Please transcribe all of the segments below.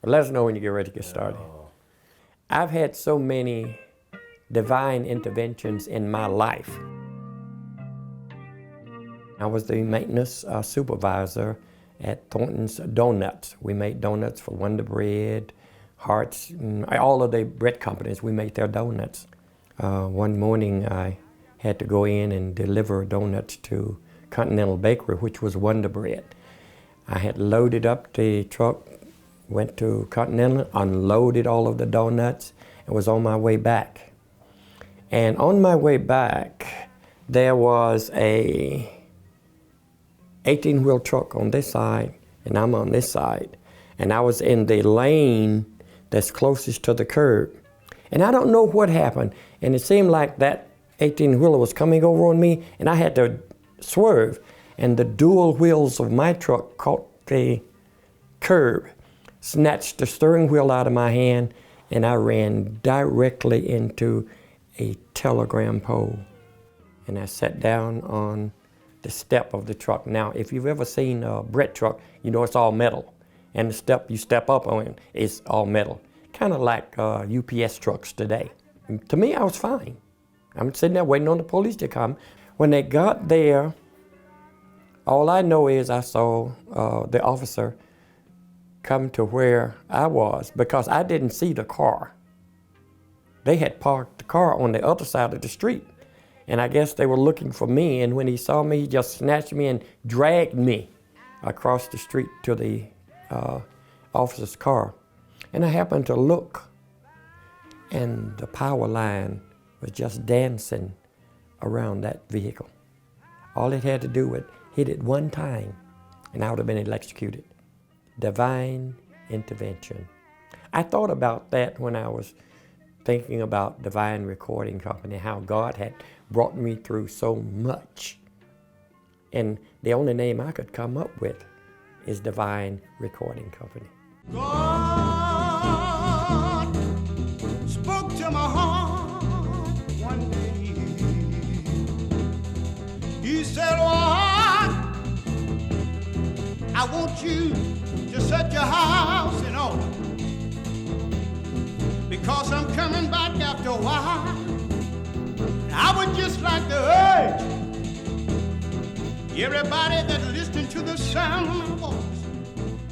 But let us know when you get ready to get started. I've had so many divine interventions in my life. I was the maintenance supervisor at Thornton's Donuts. We made donuts for Wonder Bread, Hurtt, all of the bread companies. We made their donuts. One morning I had to go in and deliver donuts to Continental Bakery, which was Wonder Bread. I had loaded up the truck, went to Continental, unloaded all of the donuts, and was on my way back. And on my way back, there was a 18-wheel truck on this side, and I'm on this side. And I was in the lane that's closest to the curb. And I don't know what happened, and it seemed like that 18-wheeler was coming over on me, and I had to swerve, and the dual wheels of my truck caught the curb, snatched the steering wheel out of my hand, and I ran directly into a telegram pole. And I sat down on the step of the truck. Now, if you've ever seen a bread truck, you know it's all metal. And the step you step up on is all metal. Kind of like UPS trucks today. And to me, I was fine. I'm sitting there waiting on the police to come. When they got there, all I know is I saw the officer come to where I was because I didn't see the car. They had parked the car on the other side of the street. And I guess they were looking for me, and when he saw me, he just snatched me and dragged me across the street to the officer's car. And I happened to look, and the power line was just dancing around that vehicle. All it had to do was hit it one time, and I would have been electrocuted. Divine intervention. I thought about that when I was thinking about Divine Recording Company, how God had brought me through so much. And the only name I could come up with is Divine Recording Company. God spoke to my heart one day. He said, "Lord, I want you to set your house in order, because I'm coming back after a while. I would just like to urge everybody that listened to the sound of my voice,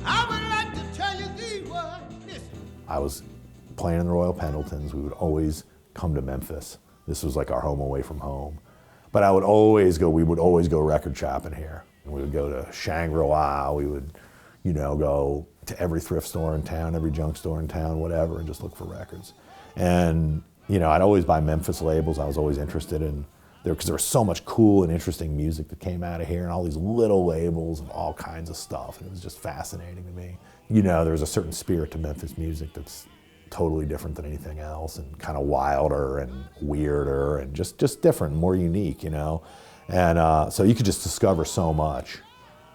I would like to tell you these words. Listen." I was playing in the Royal Pendletons. We would always come to Memphis. This was like our home away from home. But we would always go record shopping here. And we would go to Shangri-La. We would, go to every thrift store in town, every junk store in town, whatever, and just look for records. And, I'd always buy Memphis labels. I was always interested in there because there was so much cool and interesting music that came out of here, and all these little labels of all kinds of stuff. And it was just fascinating to me. There was a certain spirit to Memphis music that's totally different than anything else, and kind of wilder and weirder and just different, more unique, And so you could just discover so much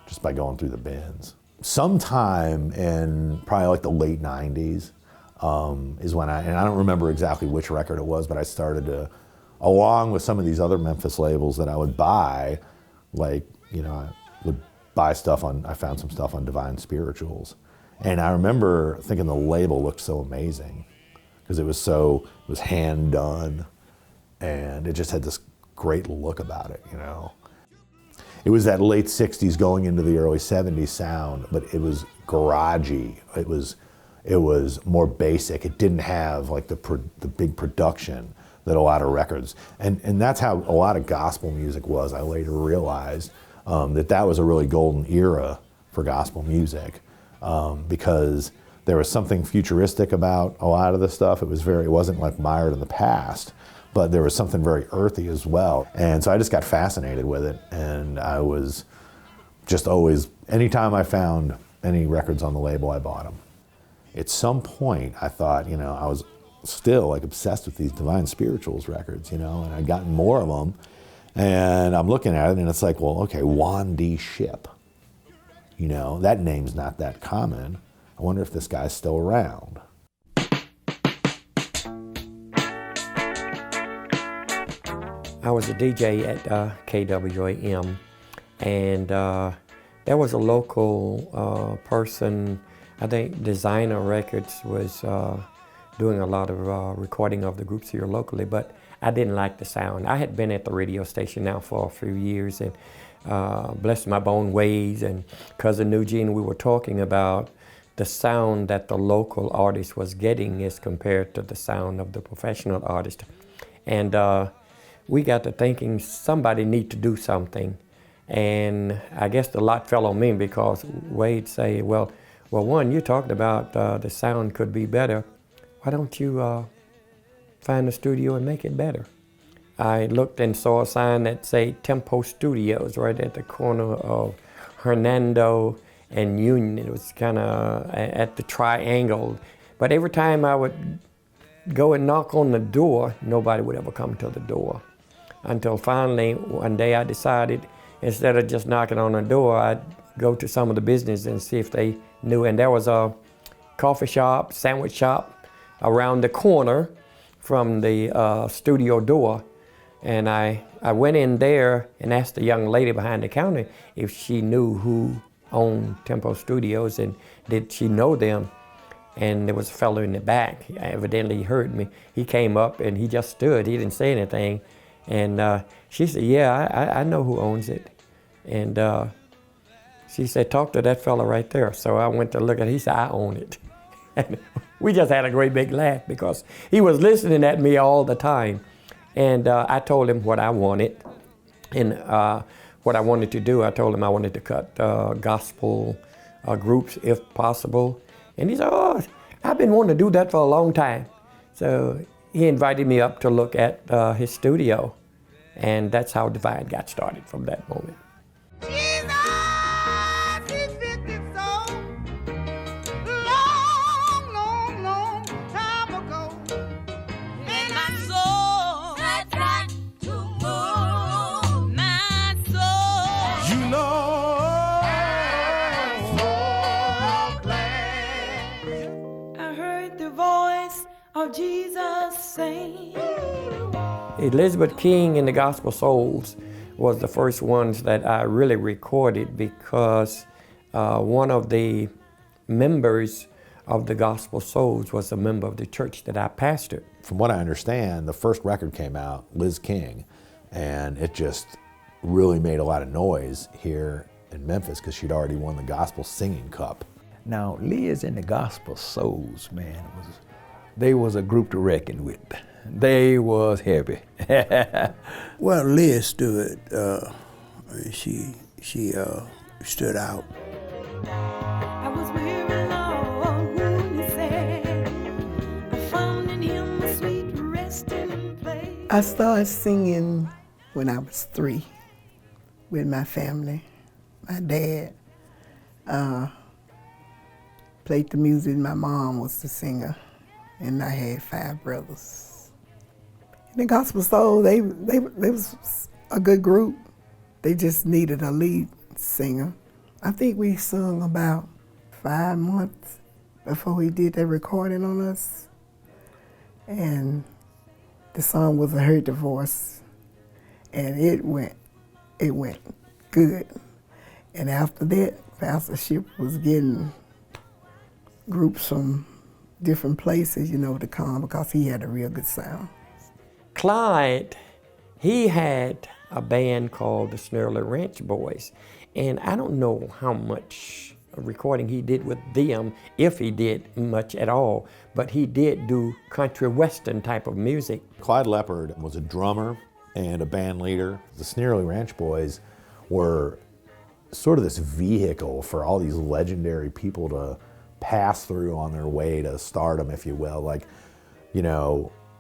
just by going through the bins. Sometime in probably like the late 90s is when and I don't remember exactly which record it was, but I started to, along with some of these other Memphis labels that I would buy, I would buy I found some stuff on Divine Spirituals. And I remember thinking the label looked so amazing because it was hand done, and it just had this great look about it, It was that late 60s going into the early 70s sound, but it was garagey. It was more basic. It didn't have like the big production that a lot of records, and that's how a lot of gospel music was. I later realized that was a really golden era for gospel music. Because there was something futuristic about a lot of the stuff. It wasn't like mired in the past, but there was something very earthy as well. And so I just got fascinated with it, and I was just always, anytime I found any records on the label, I bought them. At some point, I thought, I was still like obsessed with these Divine Spirituals records, and I'd gotten more of them, and I'm looking at it, and it's like, well, okay, Juan D. Shipp. That name's not that common. I wonder if this guy's still around. I was a DJ at KWAM, and there was a local person I think Designer Records was doing a lot of recording of the groups here locally, but I didn't like the sound. I had been at the radio station now for a few years, and bless my bone ways and Cousin Eugene, we were talking about the sound that the local artist was getting as compared to the sound of the professional artist. And we got to thinking somebody need to do something. And I guess the lot fell on me because Wade say, well, one, you talked about the sound could be better. Why don't you find a studio and make it better? I looked and saw a sign that say Tempo Studios right at the corner of Hernando and Union. It was kind of at the triangle. But every time I would go and knock on the door, nobody would ever come to the door. Until finally, one day I decided, instead of just knocking on the door, I'd go to some of the business and see if they knew. And there was a coffee shop, sandwich shop around the corner from the studio door. And I went in there and asked the young lady behind the counter if she knew who owned Tempo Studios and did she know them. And there was a fellow in the back, evidently he heard me. He came up and he just stood, he didn't say anything. And she said, yeah, I know who owns it. And she said, talk to that fellow right there. So I went to look at it, he said, I own it. And we just had a great big laugh because he was listening at me all the time. And I told him what I wanted. And what I wanted to do, I told him I wanted to cut gospel groups if possible. And he said, oh, I've been wanting to do that for a long time. So he invited me up to look at his studio. And that's how Divine got started from that moment. Jesus sing. Elizabeth King and the Gospel Souls was the first ones that I really recorded because one of the members of the Gospel Souls was a member of the church that I pastored. From what I understand, the first record came out, Liz King, and it just really made a lot of noise here in Memphis because she'd already won the Gospel Singing Cup. Now, Liz and the Gospel Souls, man, they was a group to reckon with. They was heavy. Well, Liz stood. She stood out. I was weary, Lord, when you said, I found in him a sweet resting place. I started singing when I was 3 with my family. My dad played the music. My mom was the singer. And I had 5 brothers. And the Gospel Soul, they was a good group. They just needed a lead singer. I think we sung about 5 months before we did that recording on us. And the song was a Hurtt divorce. And it went good. And after that, Pastor Shipp was getting groups from different places, to come because he had a real good sound. Clyde, he had a band called the Snarley Ranch Boys, and I don't know how much recording he did with them, if he did much at all, but he did do country western type of music. Clyde Leoppard was a drummer and a band leader. The Snarley Ranch Boys were sort of this vehicle for all these legendary people to pass through on their way to stardom, if you will. Like,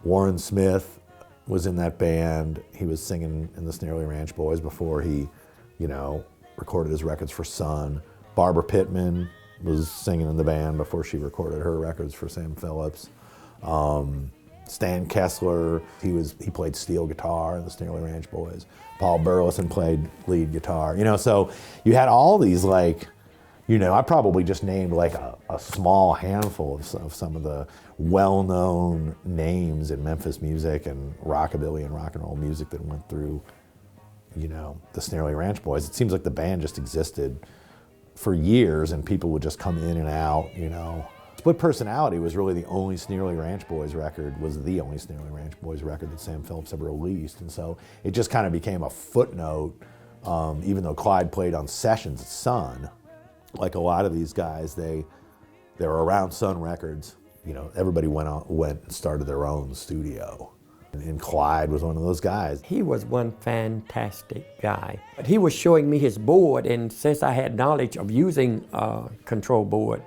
Warren Smith was in that band. He was singing in the Snarley Ranch Boys before he, recorded his records for Sun. Barbara Pittman was singing in the band before she recorded her records for Sam Phillips. Stan Kessler, he played steel guitar in the Snarley Ranch Boys. Paul Burleson played lead guitar. So you had all these I probably just named like a small handful of some of the well-known names in Memphis music and rockabilly and rock and roll music that went through, the Snarley Ranch Boys. It seems like the band just existed for years, and people would just come in and out, you know. Split Personality was really the only Sneerly Ranch Boys record, was the only Sneerly Ranch Boys record that Sam Phillips ever released. And so it just kind of became a footnote, even though Clyde played on sessions at Sun. Like a lot of these guys, they were around Sun Records. You know, everybody went and started their own studio. And Clyde was one of those guys. He was one fantastic guy. But he was showing me his board, and since I had knowledge of using a control board,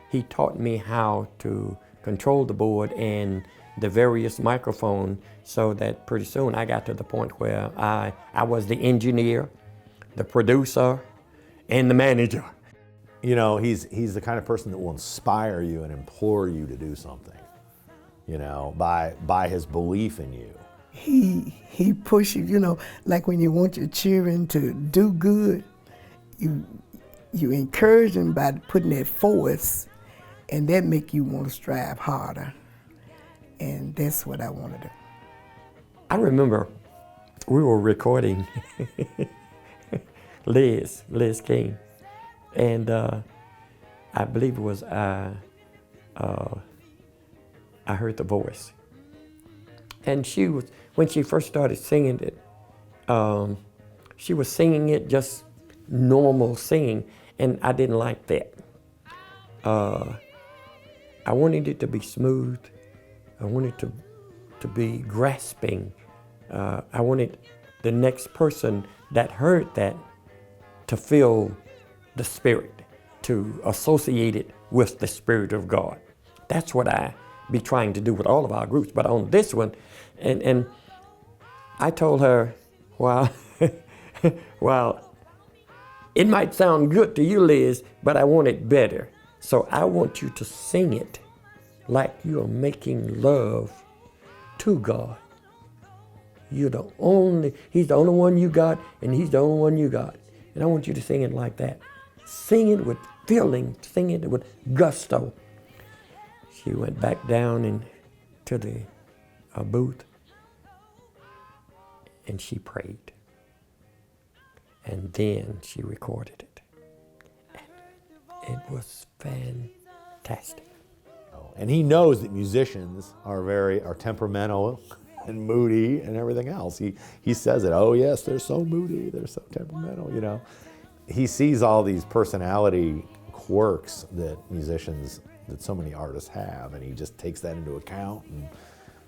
he taught me how to control the board and the various microphones, so that pretty soon I got to the point where I was the engineer, the producer, and the manager. You know, he's the kind of person that will inspire you and implore you to do something, you know, by his belief in you. He pushes, you know, like when you want your children to do good, you encourage them by putting that force, and that make you want to strive harder. And that's what I want to do. I remember we were recording Liz King, and I believe it was I Heard the Voice. And she was, when she first started singing it, she was singing it just normal singing, and I didn't like that. I wanted it to be smooth. I wanted to be grasping. I wanted the next person that heard that to feel the Spirit, to associate it with the Spirit of God. That's what I be trying to do with all of our groups. But on this one, and I told her, well, it might sound good to you, Liz, but I want it better. So I want you to sing it like you are making love to God. He's the only one you got, and he's the only one you got. And I want you to sing it like that. Sing it with feeling, sing it with gusto. She went back down into the booth, and she prayed. And then she recorded it. And it was fantastic. And he knows that musicians are temperamental and moody and everything else. He says it, oh yes, they're so moody, they're so temperamental, you know. He sees all these personality quirks that so many artists have, and he just takes that into account and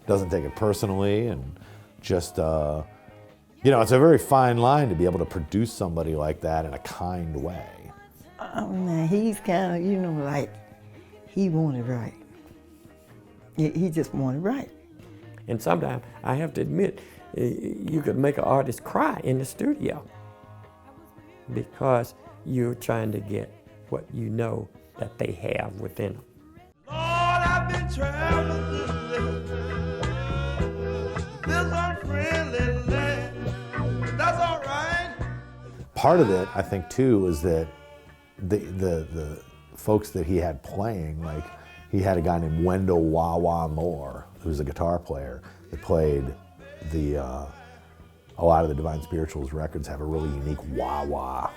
doesn't take it personally, and just, you know, it's a very fine line to be able to produce somebody like that in a kind way. Oh, man, he's kind of, you know, like, he wanted right. He just wanted right. And sometimes, I have to admit, you could make an artist cry in the studio because you're trying to get what you know that they have within them. Lord, I've been traveling this unfriendly land. That's all right. Part of it, I think, too, was that the folks that he had playing, like he had a guy named Wendell Wawa Moore, who's a guitar player that played a lot of the Divine Spirituals records have a really unique wah-wah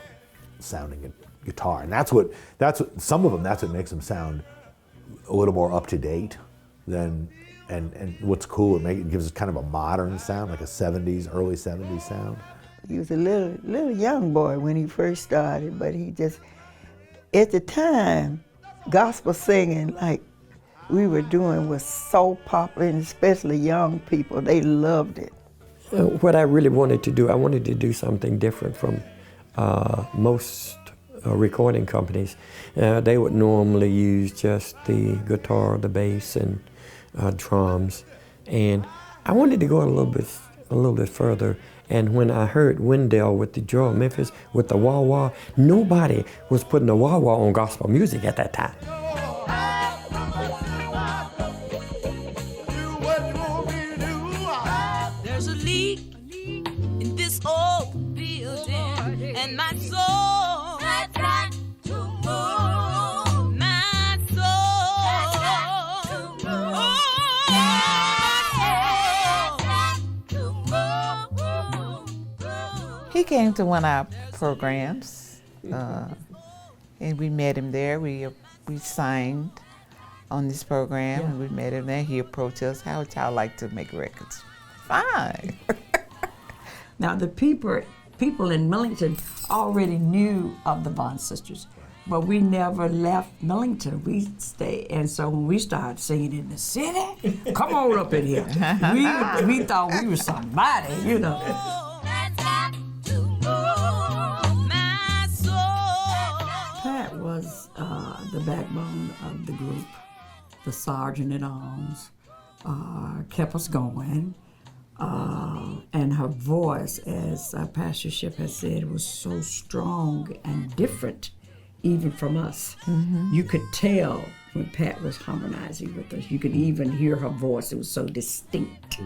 sounding guitar. And that's what some of them, that's what makes them sound a little more up to date than, and what's cool, it gives it kind of a modern sound, like a 70s, early 70s sound. He was a little young boy when he first started, but he just, at the time, gospel singing like we were doing was so popular, and especially young people, they loved it. What I really wanted to do, I wanted to do something different from most recording companies. They would normally use just the guitar, the bass, and drums. And I wanted to go a little bit further. And when I heard Wendell with the Joy of Memphis with the wah-wah, nobody was putting the wah-wah on gospel music at that time. There's a leak in this old building, and my soul has got to move. My soul has got to move. He came to one of our programs. And we met him there. We signed on this program, and we met him there. He approached us, how would y'all like to make records? Fine. Now the people in Millington already knew of the Vaughn sisters, but we never left Millington. We stayed, and so when we started singing in the city, come on up in here. We thought we were somebody, you know. Pat was the backbone of the group, the sergeant at arms, kept us going. And her voice, as Pastor Shipp has said, was so strong and different even from us. Mm-hmm. You could tell when Pat was harmonizing with us. You could even hear her voice. It was so distinct.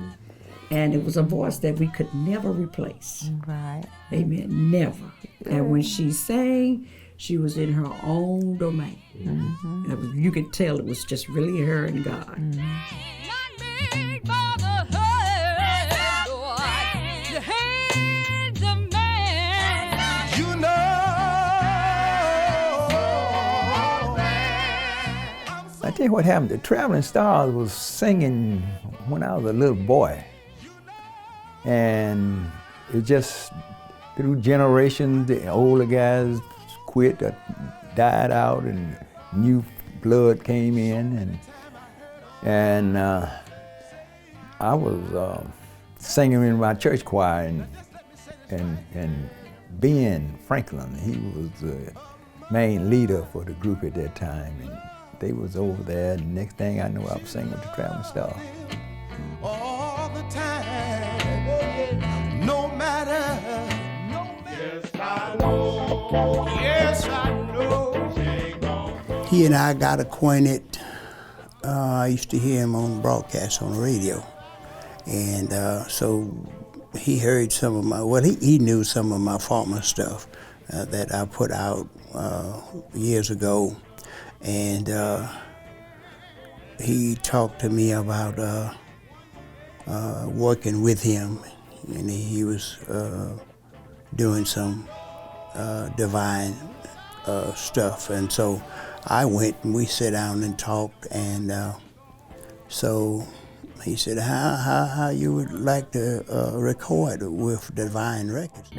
And it was a voice that we could never replace. Right. Amen, never. And when she sang, she was in her own domain. Mm-hmm. You could tell it was just really her and God. Mm-hmm. I tell you what happened. The Traveling Stars was singing when I was a little boy. And it just, through generations, the older guys quit, died out, and new blood came in. And I was singing in my church choir, and Ben Franklin, he was the main leader for the group at that time. And they was over there, and the next thing I know, I was singing with the Traveling Stars. All the time, no matter. Yes, I know. Yes, I know. He and I got acquainted. I used to hear him on broadcasts on the radio, and so he heard some of my. Well, he knew some of my former stuff that I put out years ago. And he talked to me about working with him, and he was doing some divine stuff. And so I went and we sat down and talked, and so he said, how you would like to record with Divine Records?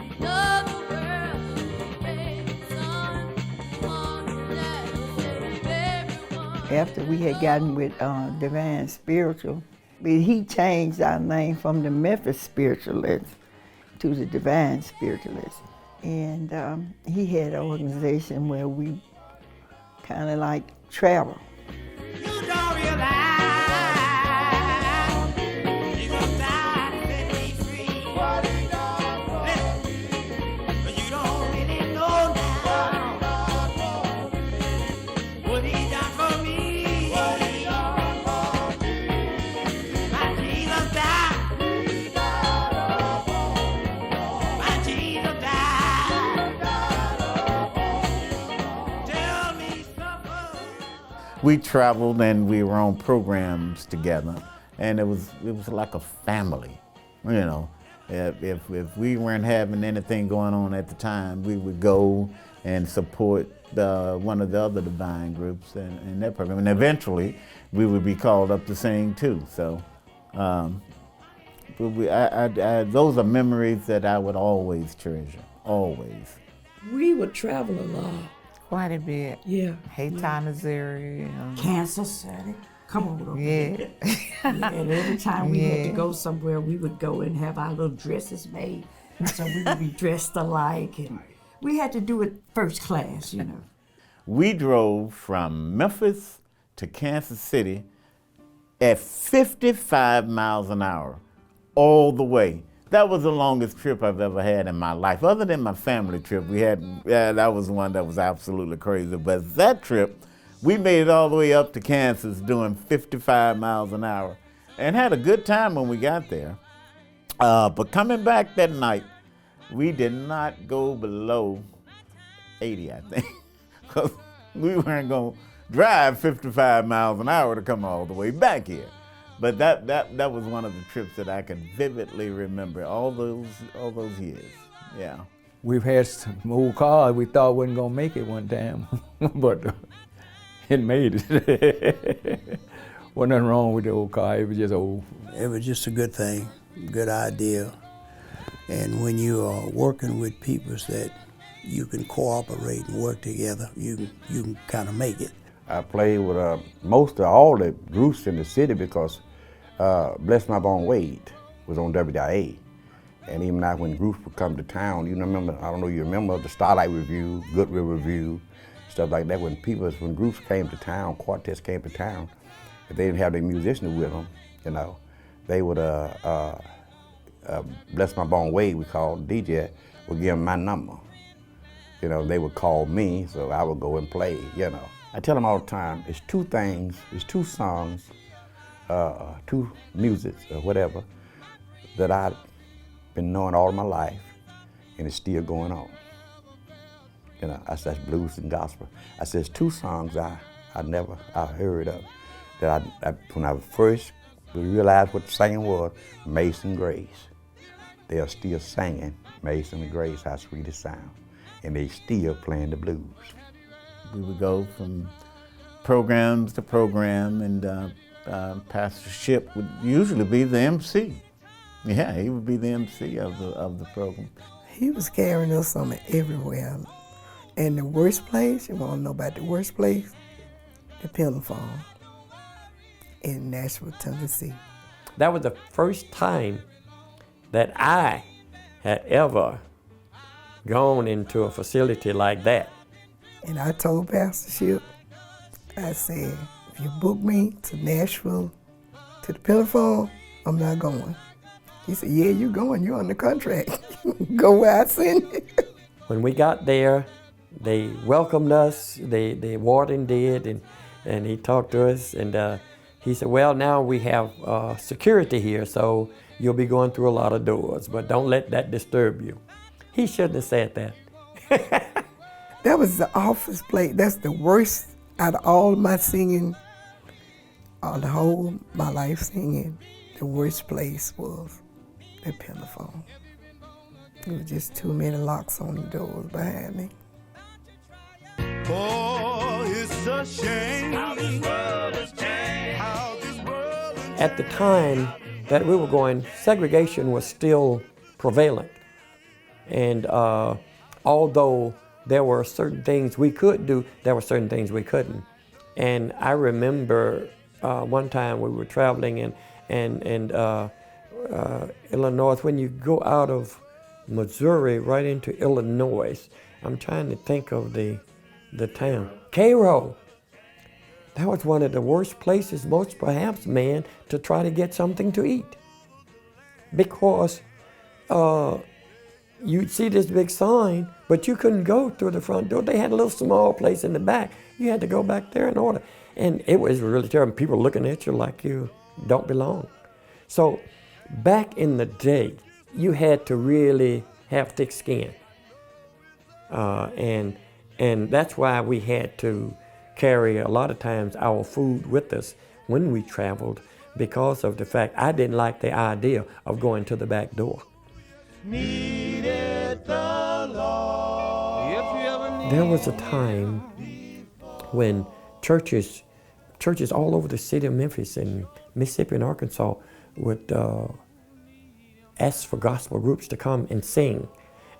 After we had gotten with Divine Spiritual, he changed our name from the Memphis Spiritualists to the Divine Spiritualists. And he had an organization where we kind of like travel. You don't realize you're gonna die, set me free. What he done for me, but you don't really know now. What he done for me. What he done for me. My Jesus died. My Jesus died. Tell me something. We traveled and we were on programs together, and it was like a family, you know. If we weren't having anything going on at the time, we would go and support one of the other Divine groups in that program, and eventually we would be called up to sing too. So those are memories that I would always treasure, always. We would travel a lot. Quite a bit. Yeah. Hayton, Missouri. Kansas City. Come on over Yeah. here. Yeah. And every time we had to go somewhere, we would go and have our little dresses made. So we would be dressed alike, and we had to do it first class, you know. We drove from Memphis to Kansas City at 55 miles an hour all the way. That was the longest trip I've ever had in my life. Other than my family trip, that was one that was absolutely crazy. But that trip, we made it all the way up to Kansas doing 55 miles an hour and had a good time when we got there. But coming back that night, we did not go below 80, I think, because we weren't going to drive 55 miles an hour to come all the way back here. But that was one of the trips that I can vividly remember all those years. Yeah. We've had some old cars we thought wasn't gonna make it one time, but it made it. Wasn't nothing wrong with the old car, it was just old. It was just a good thing, good idea. And when you are working with people that you can cooperate and work together, you can kind of make it. I played with most of all the groups in the city because Bless My Bone Wade was on WIA. And even now when groups would come to town, you remember, I don't know, you remember the Starlight Review, Goodwill Review, stuff like that. When groups came to town, quartets came to town, if they didn't have their musicians with them, you know, they would, Bless My Bone Wade, we called DJ, would give them my number. You know, they would call me, so I would go and play, you know. I tell them all the time, it's two things, it's two songs, two musics or whatever, that I've been knowing all my life, and it's still going on. You know, that's blues and gospel. I said, it's two songs I heard of, that when I first realized what singing was, Mason Grace. They are still singing Mason and Grace, How Sweet It Sound, and they still playing the blues. We would go from programs to program, and Pastor Shipp would usually be the MC. Yeah, he would be the MC of the program. He was carrying us on everywhere. And the worst place, you want to know about the worst place? The Pentaphone in Nashville, Tennessee. That was the first time that I had ever gone into a facility like that. And I told Pastor Shipp, I said, if you book me to Nashville, to the Pentaphone, I'm not going. He said, yeah, you going, you're on the contract. Go where I send you. When we got there, they welcomed us, the warden did, and he talked to us, and he said, well, now we have security here, so you'll be going through a lot of doors, but don't let that disturb you. He shouldn't have said that. That was the office place. That's the worst out of all my singing, the whole my life singing. The worst place was the Pentaphone. There was just too many locks on the doors behind me. Oh, it's a shame how this world has changed. At the time that we were going, segregation was still prevalent. And although there were certain things we could do, there were certain things we couldn't. And I remember one time we were traveling in Illinois. When you go out of Missouri right into Illinois, I'm trying to think of the town. Cairo. That was one of the worst places, most perhaps, man, to try to get something to eat. Because you'd see this big sign, but you couldn't go through the front door. They had a little small place in the back. You had to go back there and order. And it was really terrible. People looking at you like you don't belong. So back in the day, you had to really have thick skin. And that's why we had to carry a lot of times our food with us when we traveled, because of the fact I didn't like the idea of going to the back door. Needed the Lord. If you ever need There was a time when churches all over the city of Memphis and Mississippi and Arkansas would ask for gospel groups to come and sing.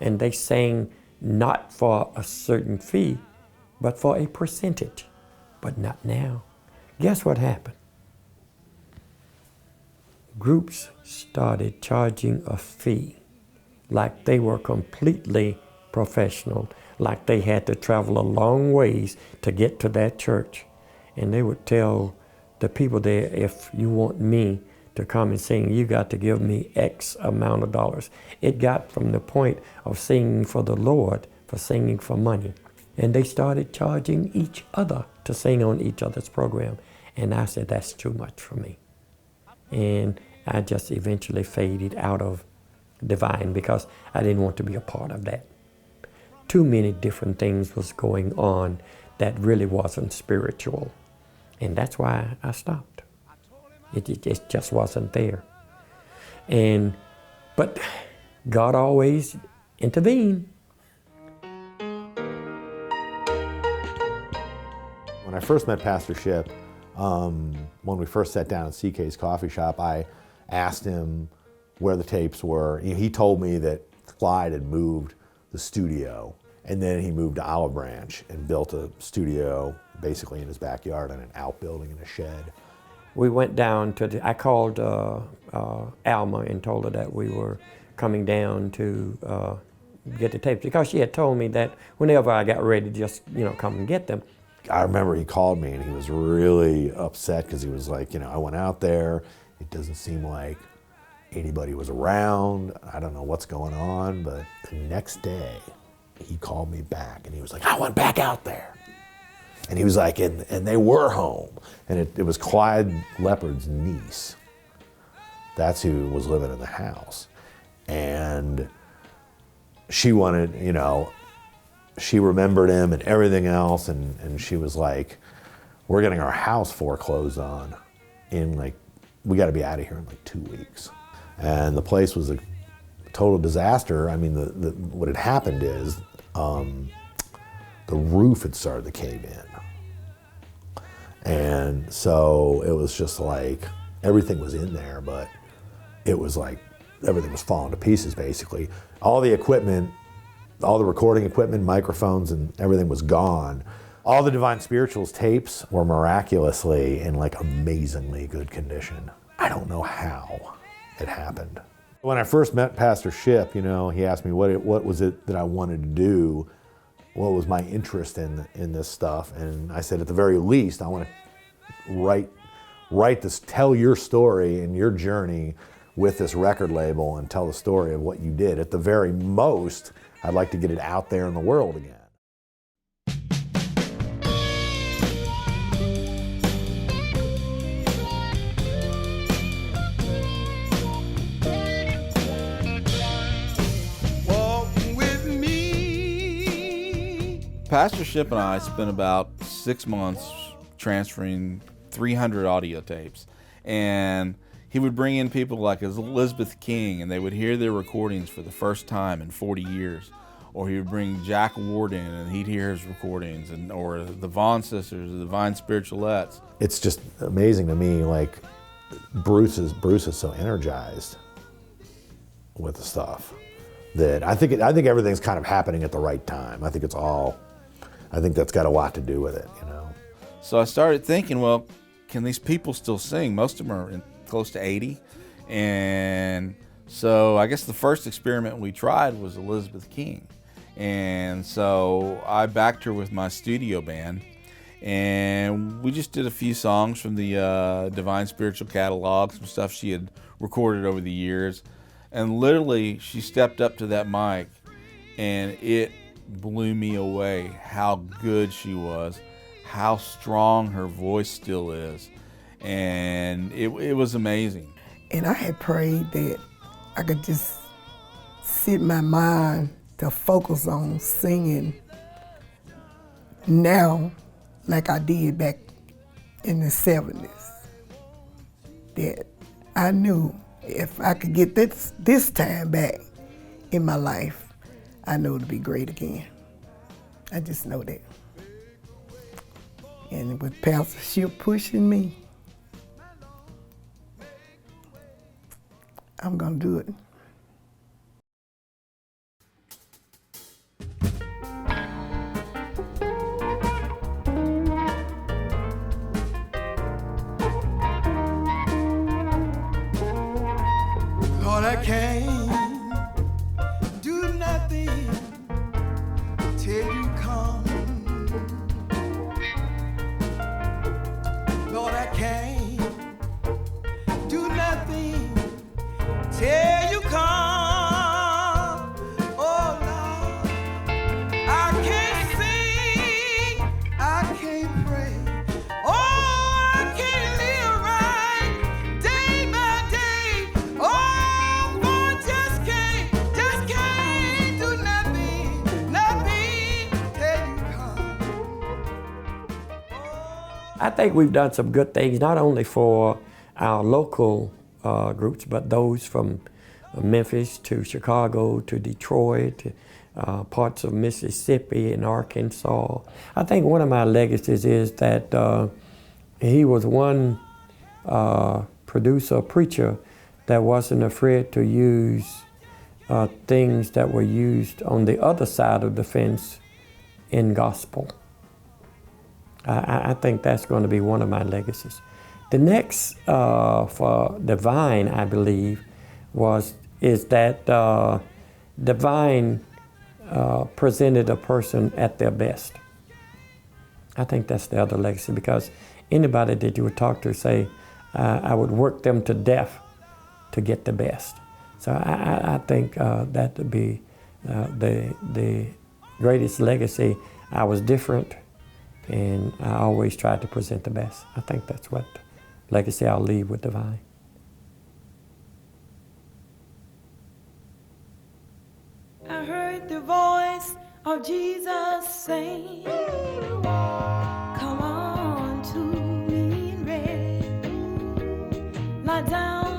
And they sang not for a certain fee, but for a percentage. But not now. Guess what happened? Groups started charging a fee, like they were completely professional, like they had to travel a long ways to get to that church. And they would tell the people there, if you want me to come and sing, you got to give me X amount of dollars. It got from the point of singing for the Lord, for singing for money. And they started charging each other to sing on each other's program. And I said, that's too much for me. And I just eventually faded out of Divine because I didn't want to be a part of that. Too many different things was going on that really wasn't spiritual. And that's why I stopped. It just wasn't there. But God always intervened. I first met Pastor Shipp, when we first sat down at CK's coffee shop, I asked him where the tapes were. He told me that Clyde had moved the studio, and then he moved to Olive Branch and built a studio basically in his backyard in an outbuilding in a shed. We went down to I called Alma and told her that we were coming down to get the tapes, because she had told me that whenever I got ready, just come and get them. I remember he called me and he was really upset because he was like, I went out there, it doesn't seem like anybody was around, I don't know what's going on, but the next day he called me back and he was like, I went back out there. And he was like, and they were home. And it was Clyde Leoppard's niece. That's who was living in the house. And she wanted, she remembered him and everything else, and she was like, we're getting our house foreclosed on in we gotta be out of here in 2 weeks. And the place was a total disaster. I mean, what had happened is the roof had started to cave in. And so it was just everything was in there, but it was everything was falling to pieces basically. All the equipment, all the recording equipment, microphones, and everything was gone. All the Divine Spirituals tapes were miraculously in amazingly good condition. I don't know how it happened. When I first met Pastor Shipp, he asked me what was it that I wanted to do, what was my interest in this stuff, and I said at the very least I want to write this, tell your story and your journey with this record label and tell the story of what you did. At the very most, I'd like to get it out there in the world again. Pastor Shipp and I spent about 6 months transferring 300 audio tapes, and he would bring in people like Elizabeth King, and they would hear their recordings for the first time in 40 years. Or he would bring Jack Ward in, and he'd hear his recordings, or the Vaughn sisters, the Divine Spiritualettes. It's just amazing to me, Bruce is so energized with the stuff that I think everything's kind of happening at the right time. I think that's got a lot to do with it, So I started thinking, well, can these people still sing? Most of them are close to 80. And so I guess the first experiment we tried was Elizabeth King. And so I backed her with my studio band, and we just did a few songs from the Divine Spiritual catalog, some stuff she had recorded over the years. And literally, she stepped up to that mic, and it blew me away how good she was, how strong her voice still is, and it was amazing. And I had prayed that I could just sit my mind to focus on singing now like I did back in the 70s. That I knew if I could get this time back in my life, I know it'll be great again. I just know that. And with Pastor Shipp pushing me, I'm gonna do it. Lord, I can't do nothing till you come. Lord, I can't do nothing till you come. Oh, Lord, I can't sing, I can't pray. Oh, I can't live right day by day. Oh, Lord, just can't do nothing till you come. I think we've done some good things, not only for our local groups, but those from Memphis to Chicago to Detroit, parts of Mississippi and Arkansas. I think one of my legacies is that he was one producer, preacher that wasn't afraid to use things that were used on the other side of the fence in gospel. I think that's going to be one of my legacies. The next for Divine, I believe, is that Divine presented a person at their best. I think that's the other legacy, because anybody that you would talk to say, I would work them to death to get the best. So I think that would be the greatest legacy. I was different, and I always tried to present the best. I think that's what legacy I'll leave with Divine. I heard the voice of Jesus saying, come on to me in red, lie down